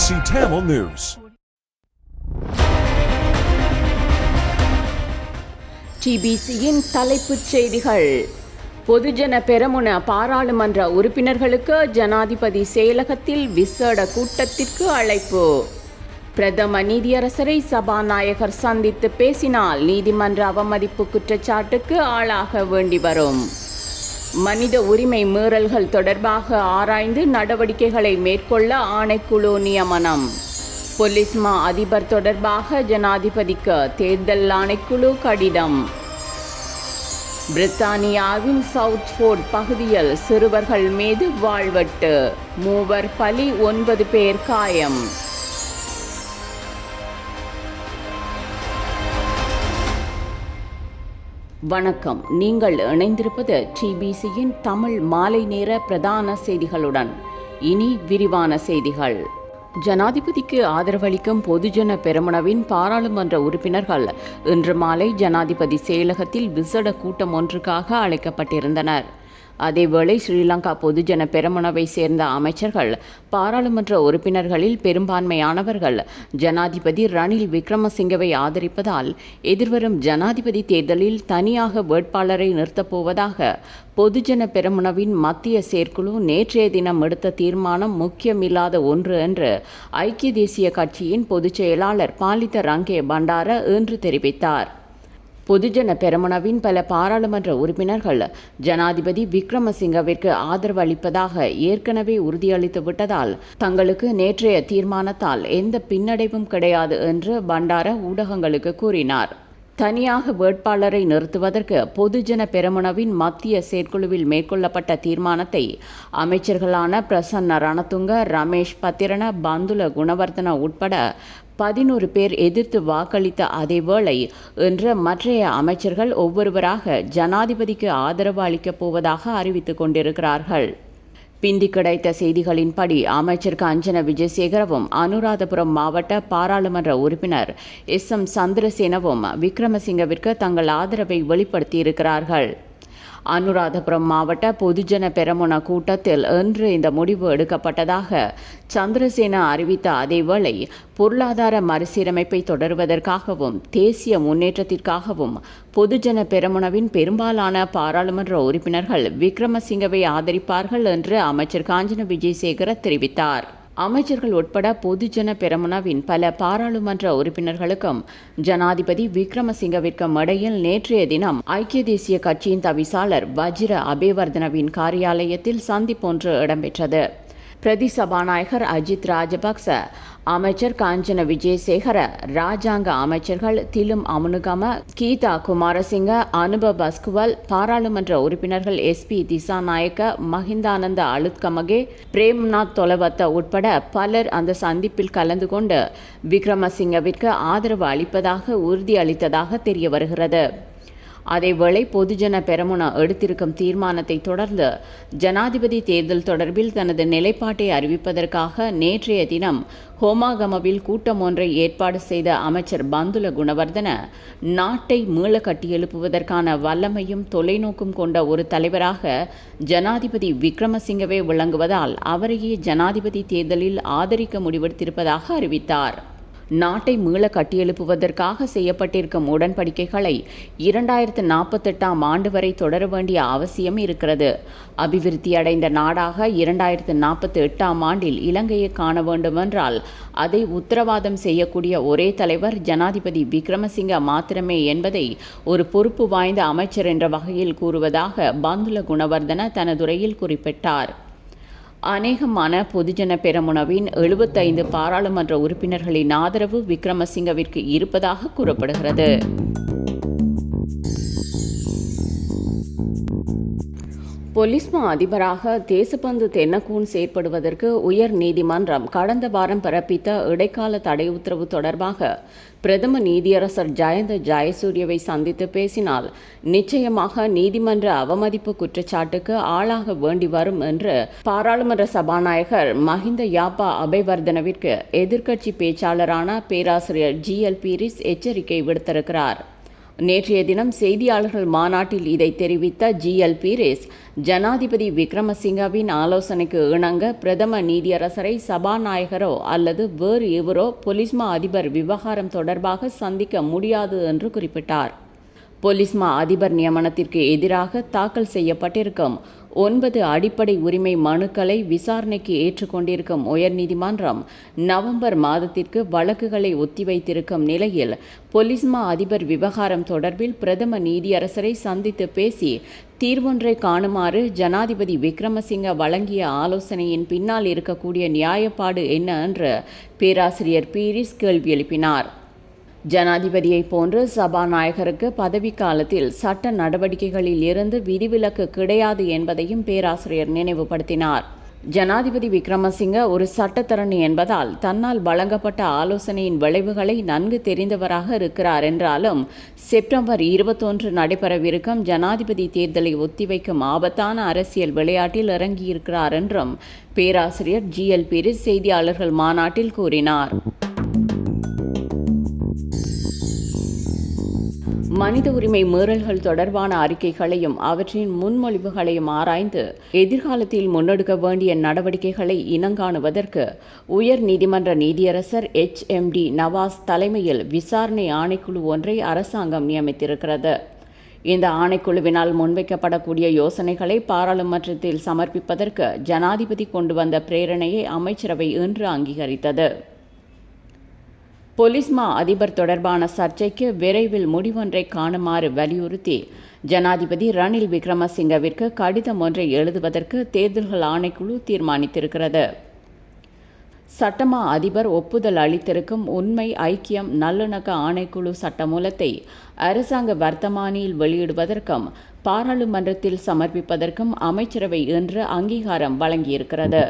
Tamil News. டிபிசியின் தலைப்புச் செய்திகள். பொதுஜன பெரமுன பாராளுமன்ற உறுப்பினர்களுக்கு ஜனாதிபதி செயலகத்தில் விசேட கூட்டத்திற்கு அழைப்பு. பிரதம நீதியரசரை சபாநாயகர் சந்தித்து பேசினால் நீதிமன்ற அவமதிப்பு குற்றச்சாட்டுக்கு ஆளாக வேண்டி வரும். மனித உரிமை மீறல்கள் தொடர்பாக ஆராய்ந்து நடவடிக்கைகளை மேற்கொள்ள ஆணைக்குழு நியமனம். பொலிஸ் மா அதிபர் தொடர்பாக ஜனாதிபதிக்கு தேர்தல் ஆணைக்குழு கடிதம். பிரித்தானியாவின் சவுத்ஃபோர்ட் பகுதியில் சிறுவர்கள் மீது வாழ்வெட்டு, 3 பலி, 9 பேர் காயம். வணக்கம். நீங்கள் இணைந்திருப்பது டிபிசியின் தமிழ் மாலை நேர பிரதான செய்திகளுடன். இனி விரிவான செய்திகள். ஜனாதிபதிக்கு ஆதரவளிக்கும் பொதுஜன பெரமுனவின் பாராளுமன்ற உறுப்பினர்கள் இன்று மாலை ஜனாதிபதி செயலகத்தில் விசேட கூட்டம் ஒன்றுக்காக அழைக்கப்பட்டிருந்தனர். அதேவேளை ஸ்ரீலங்கா பொதுஜன பெரமுனவை சேர்ந்த அமைச்சர்கள், பாராளுமன்ற உறுப்பினர்களில் பெரும்பான்மையானவர்கள் ஜனாதிபதி ரணில் விக்ரமசிங்கவை ஆதரிப்பதால் எதிர்வரும் ஜனாதிபதி தேர்தலில் தனியாக வேட்பாளரை நிறுத்தப்போவதாக பொதுஜன பெரமுனவின் மத்திய செயற்குழு நேற்றைய தினம் எடுத்த தீர்மானம் முக்கியமில்லாத ஒன்று என்று ஐக்கிய தேசிய கட்சியின் பொதுச் செயலாளர் பாலித ரங்கே பண்டார இன்று தெரிவித்தார். பொதுஜன பெரமுனவின் பல பாராளுமன்ற உறுப்பினர்கள் ஜனாதிபதி விக்ரமசிங்கவிற்கு ஆதரவு அளிப்பதாக ஏற்கனவே உறுதியளித்து விட்டதால் தங்களுக்கு நேற்றைய தீர்மானத்தால் எந்த பின்னடைவும் கிடையாது என்று பண்டார ஊடகங்களுக்கு கூறினார். தனியாக வேட்பாளரை நிறுத்துவதற்கு பொதுஜன பெரமுனவின் மத்திய செயற்குழுவில் மேற்கொள்ளப்பட்ட தீர்மானத்தை அமைச்சர்களான பிரசன்ன ரணதுங்க, ரமேஷ் பத்திரன, பந்துல குணவர்தன உட்பட 11 பேர் எதிர்த்து வாக்களித்த அதேவேளை இன்று மற்றைய அமைச்சர்கள் ஒவ்வொருவராக ஜனாதிபதிக்கு ஆதரவு அளிக்கப் போவதாக அறிவித்துக் கொண்டிருக்கிறார்கள். பிந்தி கிடைத்த செய்திகளின்படி அமைச்சர் காஞ்சன விஜயசேகரவும் அனுராதபுரம் மாவட்ட பாராளுமன்ற உறுப்பினர் எம் சந்திரசேனவும் விக்ரமசிங்கவிற்கு தங்கள் ஆதரவை வெளிப்படுத்தியிருக்கிறார்கள். அனுராதபுரம் மாவட்ட பொதுஜன பெரமுன கூட்டத்தில் இன்று இந்த முடிவு எடுக்கப்பட்டதாக சந்திரசேன அறிவித்த அதேவேளை பொருளாதார மறுசீரமைப்பை தொடருவதற்காகவும் தேசிய முன்னேற்றத்திற்காகவும் பொதுஜன பெரமுனவின் பெரும்பாலான பாராளுமன்ற உறுப்பினர்கள் விக்ரமசிங்கவை ஆதரிப்பார்கள் என்று அமைச்சர் காஞ்சன விஜயசேகர தெரிவித்தார். அமைச்சர்கள் உட்பட பொதுஜன பெரமுனவின் பல பாராளுமன்ற உறுப்பினர்களுக்கும் ஜனாதிபதி விக்ரமசிங்கவிற்கும் இடையில் நேற்றைய தினம் ஐக்கிய தேசிய கட்சியின் தவிசாளர் வஜிர அபேவர்தனவின் காரியாலயத்தில் சந்திப்பொன்று இடம்பெற்றது. பிரதி சபாநாயகர் அஜித் ராஜபக்ச, அமைச்சர் காஞ்சன விஜயசேகர, ராஜாங்க அமைச்சர்கள் திலும் அமுனுகம, கீதா குமாரசிங்க, அனுப பஸ்குவல், பாராளுமன்ற உறுப்பினர்கள் SP திசாநாயக்க, மஹிந்தானந்த அலுத்கமகே, பிரேம்நாத் தொலவத்த உட்பட பலர் அந்த சந்திப்பில் கலந்து கொண்டு விக்ரமசிங்கவிற்கு ஆதரவு அளிப்பதாக உறுதியளித்ததாக தெரிய வருகிறது. அதேவேளை பொதுஜன பெரமுன எடுத்திருக்கும் தீர்மானத்தை தொடர்ந்து ஜனாதிபதி தேர்தல் தொடர்பில் தனது நிலைப்பாட்டை அறிவிப்பதற்காக நேற்றைய தினம் ஹோமாகமவில் கூட்டம் ஒன்றை ஏற்பாடு செய்த அமைச்சர் பந்துல குணவர்தன, நாட்டை மீள கட்டியெழுப்புவதற்கான வல்லமையும் தொலைநோக்கும் கொண்ட ஒரு தலைவராக ஜனாதிபதி விக்ரமசிங்கவே விளங்குவதால் அவரையே ஜனாதிபதி தேர்தலில் ஆதரிக்க முடிவெடுத்திருப்பதாக அறிவித்தார். நாட்டை மீள கட்டியெழுப்புவதற்காக செய்யப்பட்டிருக்கும் உடன்படிக்கைகளை 2048ஆம் ஆண்டு வரை தொடர வேண்டிய அவசியம் இருக்கிறது. அபிவிருத்தியடைந்த நாடாக 2048ஆம் ஆண்டில் இலங்கையை காண வேண்டுமென்றால் அதை உத்தரவாதம் செய்யக்கூடிய ஒரே தலைவர் ஜனாதிபதி விக்ரமசிங்க மாத்திரமே என்பதை ஒரு பொறுப்பு வாய்ந்த அமைச்சர் என்ற வகையில் கூறுவதாக பந்துல குணவர்தன தனதுரையில் குறிப்பிட்டார். அநேகமான பொதுஜன பெரமுனவின் 75 பாராளுமன்ற உறுப்பினர்களின் ஆதரவு விக்ரமசிங்கவிற்கு இருப்பதாக கூறப்படுகிறது. பொலிஸ் மா அதிபராக தேசபந்து தென்னகோன் செயற்படுவதற்கு உயர் நீதிமன்றம் கடந்த வாரம் பிறப்பித்த இடைக்கால தடை உத்தரவு தொடர்பாக பிரதம நீதியரசர் ஜயந்த ஜயசூரியவை சந்தித்து பேசினால் நிச்சயமாக நீதிமன்ற அவமதிப்பு குற்றச்சாட்டுக்கு ஆளாக வேண்டி வரும் என்று பாராளுமன்ற சபாநாயகர் மஹிந்த யாப்பா அபேவர்தனவிற்கு எதிர்க்கட்சி பேச்சாளரான பேராசிரியர் GL பீரிஸ் எச்சரிக்கை விடுத்திருக்கிறார். நேற்றைய தினம் செய்தியாளர்கள் மாநாட்டில் இதை தெரிவித்த ஜி.எல். பீரிஸ், ஜனாதிபதி விக்ரமசிங்கவின் ஆலோசனைக்கு இணங்க பிரதம நீதியரசரை சபாநாயகரோ அல்லது வேறு எவரோ பொலிஸ்மா அதிபர் விவகாரம் தொடர்பாக சந்திக்க முடியாது என்று குறிப்பிட்டார். பொலிஸ்மா அதிபர் நியமனத்திற்கு எதிராக தாக்கல் செய்யப்பட்டிருக்கும் 9 அடிப்படை உரிமை மனுக்களை விசாரணைக்கு ஏற்றுக்கொண்டிருக்கும் உயர்நீதிமன்றம் நவம்பர் மாதத்திற்கு வழக்குகளை ஒத்திவைத்திருக்கும் நிலையில் பொலிஸ்மா அதிபர் விவகாரம் தொடர்பில் பிரதம நீதியரசரை சந்தித்து பேசி தீர்வொன்றை காணுமாறு ஜனாதிபதி விக்ரமசிங்க வழங்கிய ஆலோசனையின் பின்னால் இருக்கக்கூடிய நியாயப்பாடு என்ன என்று பேராசிரியர் பீரிஸ் கேள்வி எழுப்பினார். ஜனாதிபதியை போன்று சபாநாயகருக்கு பதவிக்காலத்தில் சட்ட நடவடிக்கைகளில் இருந்து விதிவிலக்கு கிடையாது என்பதையும் பேராசிரியர் நினைவுபடுத்தினார். ஜனாதிபதி விக்ரமசிங்க ஒரு சட்டத்தரணி என்பதால் தன்னால் வழங்கப்பட்ட ஆலோசனையின் விளைவுகளை நன்கு தெரிந்தவராக இருக்கிறார் என்றாலும் செப்டம்பர் 21 நடைபெறவிருக்கும் ஜனாதிபதி தேர்தலை ஒத்திவைக்கும் ஆபத்தான அரசியல் விளையாட்டில் இறங்கியிருக்கிறார் என்றும் பேராசிரியர் ஜி.எல். பீரிஸ் செய்தியாளர்கள் மாநாட்டில் கூறினார். மனித உரிமை மீறல்கள் தொடர்பான அறிக்கைகளையும் அவற்றின் முன்மொழிவுகளையும் ஆராய்ந்து எதிர்காலத்தில் முன்னெடுக்க வேண்டிய நடவடிக்கைகளை இனங்காணுவதற்கு உயர் நீதிமன்ற நீதியரசர் H.M.D. நவாஸ் தலைமையில் விசாரணை ஆணைக்குழு ஒன்றை அரசாங்கம் நியமித்திருக்கிறது. இந்த ஆணைக்குழுவினால் முன்வைக்கப்படக்கூடிய யோசனைகளை பாராளுமன்றத்தில் சமர்ப்பிப்பதற்கு ஜனாதிபதி கொண்டு வந்த பிரேரணையை அமைச்சரவை இன்று அங்கீகரித்தது. பொலிஸ்மா அதிபர் தொடர்பான சர்ச்சைக்கு விரைவில் முடிவொன்றை காணுமாறு வலியுறுத்தி ஜனாதிபதி ரணில் விக்ரமசிங்கவிற்கு கடிதம் ஒன்றை எழுதுவதற்கு தேர்தல்கள் ஆணைக்குழு தீர்மானித்திருக்கிறது. சட்டமா அதிபர் ஒப்புதல் அளித்திருக்கும் உண்மை ஐக்கியம் நல்லிணக்க ஆணைக்குழு சட்டமூலத்தை அரசாங்க வர்த்தமானியில் வெளியிடுவதற்கும் பாராளுமன்றத்தில் சமர்ப்பிப்பதற்கும் அமைச்சரவை இன்று அங்கீகாரம் வழங்கியிருக்கிறது.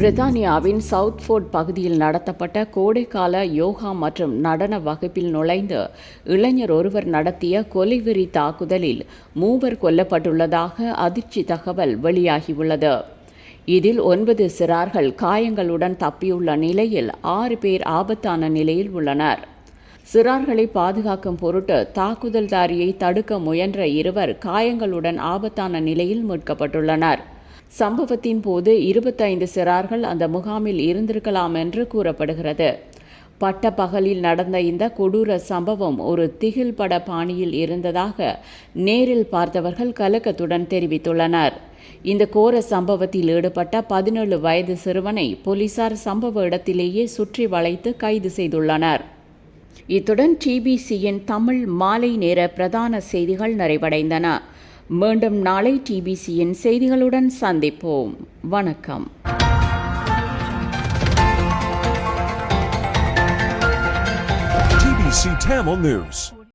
பிரித்தானியாவின் சவுத்ஃபோர்ட் பகுதியில் நடத்தப்பட்ட கோடைக்கால யோகா மற்றும் நடன வகுப்பில் நுழைந்து இளைஞர் ஒருவர் நடத்திய கொலைவெறி தாக்குதலில் 3 கொல்லப்பட்டுள்ளதாக அதிர்ச்சி தகவல் வெளியாகியுள்ளது. இதில் 9 சிறார்கள் காயங்களுடன் தப்பியுள்ள நிலையில் 6 பேர் ஆபத்தான நிலையில் உள்ளனர். சிறார்களை பாதுகாக்கும் பொருட்டு தாக்குதல்தாரியை தடுக்க முயன்ற 2 காயங்களுடன் ஆபத்தான நிலையில் மீட்கப்பட்டுள்ளனர். சம்பவத்தின் போது 25 சிறார்கள் அந்த முகாமில் இருந்திருக்கலாம் என்று கூறப்படுகிறது. பட்ட பகலில் நடந்த இந்த கொடூர சம்பவம் ஒரு திகில்பட பாணியில் இருந்ததாக நேரில் பார்த்தவர்கள் கலக்கத்துடன் தெரிவித்துள்ளனர். இந்த கோர சம்பவத்தில் ஈடுபட்ட 17 வயது சிறுவனை போலீசார் சம்பவ இடத்திலேயே சுற்றி வளைத்து கைது செய்துள்ளனர். இத்துடன் டிபிசியின் தமிழ் மாலை நேர பிரதான செய்திகள் நிறைவடைந்தன. மீண்டும் நாளை டிபிசியின் செய்திகளுடன் சந்திப்போம். வணக்கம். TBC Tamil News.